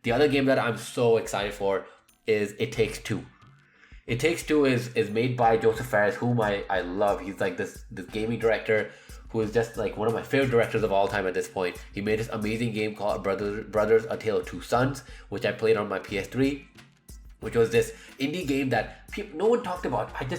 The other game that I'm so excited for is It Takes Two. It Takes Two is made by Josef, whom I love. He's like this gaming director who is just like one of my favorite directors of all time at this point. He made this amazing game called Brothers: A Tale of Two Sons, which I played on my PS3, which was this indie game that no one talked about. It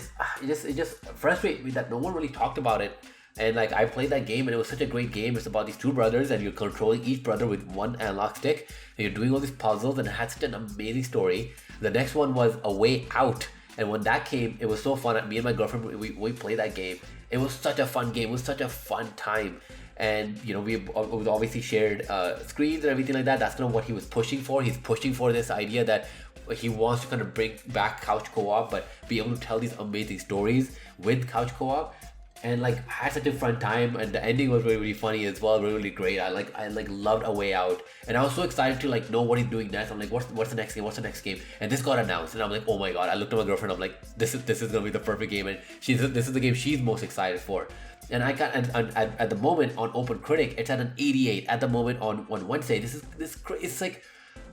just frustrated me that no one really talked about it. And like I played that game and it was such a great game. It's about these two brothers and you're controlling each brother with one analog stick and you're doing all these puzzles and it had such an amazing story. The next one was A Way Out. And when that came, it was so fun. Me and my girlfriend, we played that game. It was such a fun game. It was such a fun time. And, you know, we obviously shared screens and everything like that. That's kind of what he was pushing for. He's pushing for this idea that he wants to kind of bring back couch co-op, but be able to tell these amazing stories with couch co-op. And like had such a fun time, and the ending was really, really funny as well, really, really great. I loved A Way Out, and I was so excited to like know what he's doing next. I'm like, what's the next game? What's the next game? And this got announced, and I'm like, oh my god! I looked at my girlfriend. I'm like, this is gonna be the perfect game, and this is the game she's most excited for. And I got at the moment on Open Critic, it's at an 88 at the moment on Wednesday. It's like,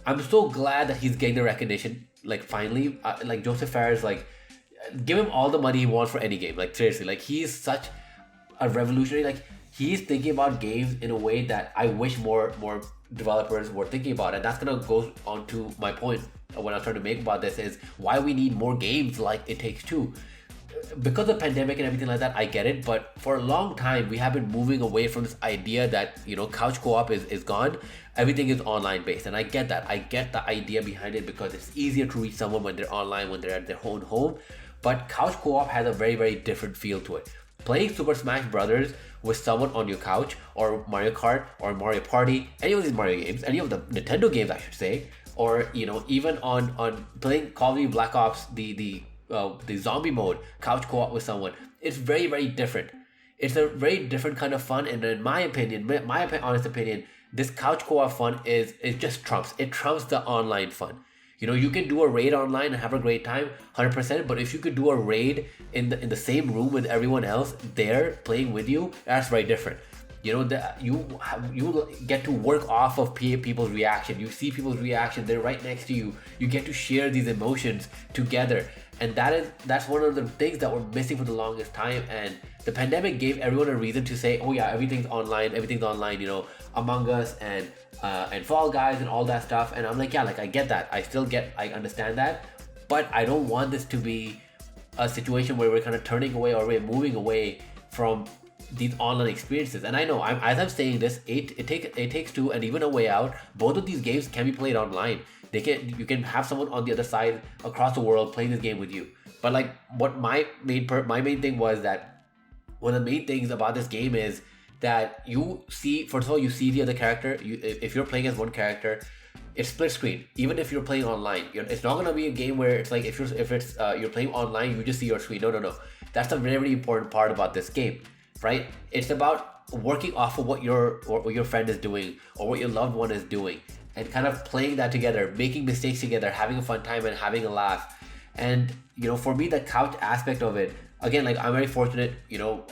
I'm so glad that he's getting the recognition. Like finally, like Josef Fares, like, give him all the money he wants for any game. Like seriously, like he's such a revolutionary. Like he's thinking about games in a way that I wish more developers were thinking about. And that's gonna go on to my point what I'm trying to make about this is why we need more games like It Takes Two. Because of pandemic and everything like that, I get it, but for a long time we have been moving away from this idea that, you know, couch co-op is gone. Everything is online based, and I get that. I get the idea behind it because it's easier to reach someone when they're online, when they're at their own home. But couch co-op has a very, very different feel to it. Playing Super Smash Brothers with someone on your couch, or Mario Kart, or Mario Party, any of these Mario games, any of the Nintendo games I should say, or, you know, even on playing Call of Duty Black Ops, the zombie mode, couch co-op with someone, it's very, very different. It's a very different kind of fun, and in my opinion, my honest opinion, this couch co-op fun is just trumps. It trumps the online fun. You know, you can do a raid online and have a great time, 100%. But if you could do a raid in the same room with everyone else there playing with you, that's very different. You know, you get to work off of people's reaction. You see people's reaction; they're right next to you. You get to share these emotions together, and that's one of the things that we're missing for the longest time. And the pandemic gave everyone a reason to say, "Oh yeah, everything's online. You know, Among Us and Fall Guys and all that stuff." And I'm like, yeah, like I get that. I understand that, but I don't want this to be a situation where we're kind of turning away or we're moving away from these online experiences. And I know as I'm saying this, it takes two and even A Way Out, both of these games can be played online. You can have someone on the other side across the world playing this game with you. But like what my main thing was that one of the main things about this game is that you see, first of all, you see the other character. If you're playing as one character, it's split screen. Even if you're playing online, it's not gonna be a game where it's like if you're playing online, you just see your screen. No. That's a very, very important part about this game, right? It's about working off of what your friend is doing or what your loved one is doing, and kind of playing that together, making mistakes together, having a fun time and having a laugh. And you know, for me, the couch aspect of it, again, like I'm very fortunate, you know,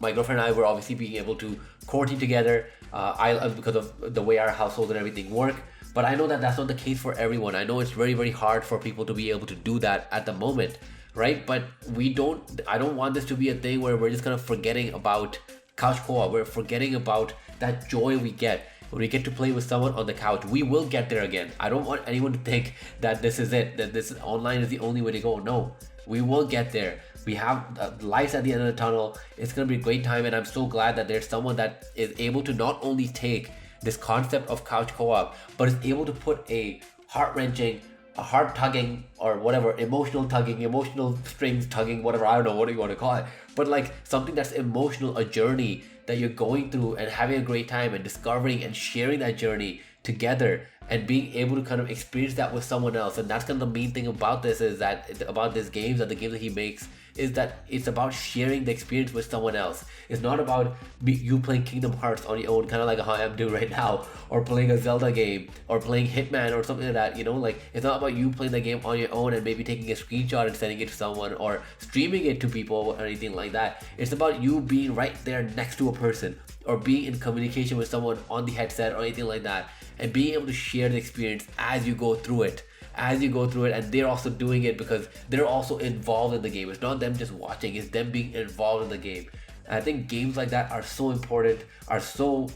my girlfriend and I were obviously being able to quarantine together, because of the way our household and everything work. But I know that that's not the case for everyone. I know it's very, very hard for people to be able to do that at the moment, right? But I don't want this to be a thing where we're just kind of forgetting about couch co-op. We're forgetting about that joy we get when we get to play with someone on the couch. We will get there again. I don't want anyone to think that this is it, that this online is the only way to go. No, we will get there. We have lights at the end of the tunnel. It's going to be a great time, and I'm so glad that there's someone that is able to not only take this concept of couch co-op, but is able to put a heart-wrenching, a heart-tugging, or whatever, emotional strings tugging, whatever, I don't know what you want to call it, but like something that's emotional, a journey that you're going through and having a great time and discovering and sharing that journey together and being able to kind of experience that with someone else. And that's kind of the main thing about this, is that about this games and the games that he makes, is that it's about sharing the experience with someone else. It's not about you playing Kingdom Hearts on your own, kind of like how I'm doing right now, or playing a Zelda game, or playing Hitman or something like that, you know, like it's not about you playing the game on your own and maybe taking a screenshot and sending it to someone or streaming it to people or anything like that. It's about you being right there next to a person or being in communication with someone on the headset or anything like that. and being able to share the experience as you go through it. And they're also doing it because they're also involved in the game. It's not them just watching, it's them being involved in the game. And I think games like that are so important, are so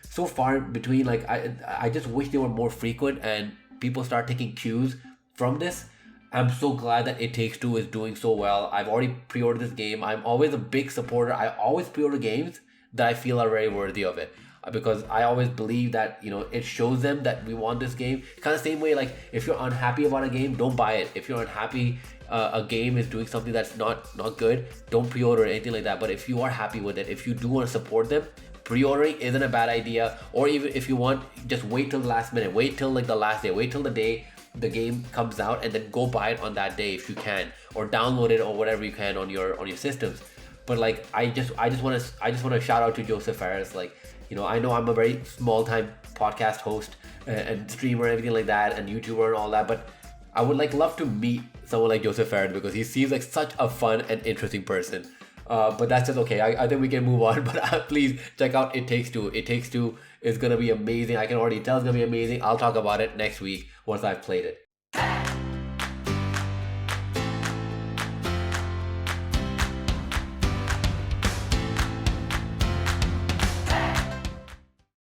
so far between. Like I just wish they were more frequent and people start taking cues from this. I'm so glad that It Takes Two is doing so well. I've already pre-ordered this game. I'm always a big supporter. I always pre-order games that I feel are very worthy of it, because I always believe that, you know, it shows them that we want this game. Kind of same way, like if you're unhappy about a game, don't buy it. If you're unhappy a game is doing something that's not good, don't pre-order or anything like that. But if you are happy with it, if you do want to support them, pre-ordering isn't a bad idea. Or even if you want, just wait till the last minute, wait till like the last day, wait till the day the game comes out, and then go buy it on that day if you can, or download it or whatever you can on your systems. But like I just want to shout out to Josef Fares. Like, you know I'm a very small time podcast host and streamer and everything like that, and YouTuber and all that, but I would love to meet someone like Josef Fares because he seems like such a fun and interesting person. But that's just okay. I think we can move on. But please check out It Takes Two. It Takes Two is gonna be amazing. I can already tell it's gonna be amazing. I'll talk about it next week once I've played it.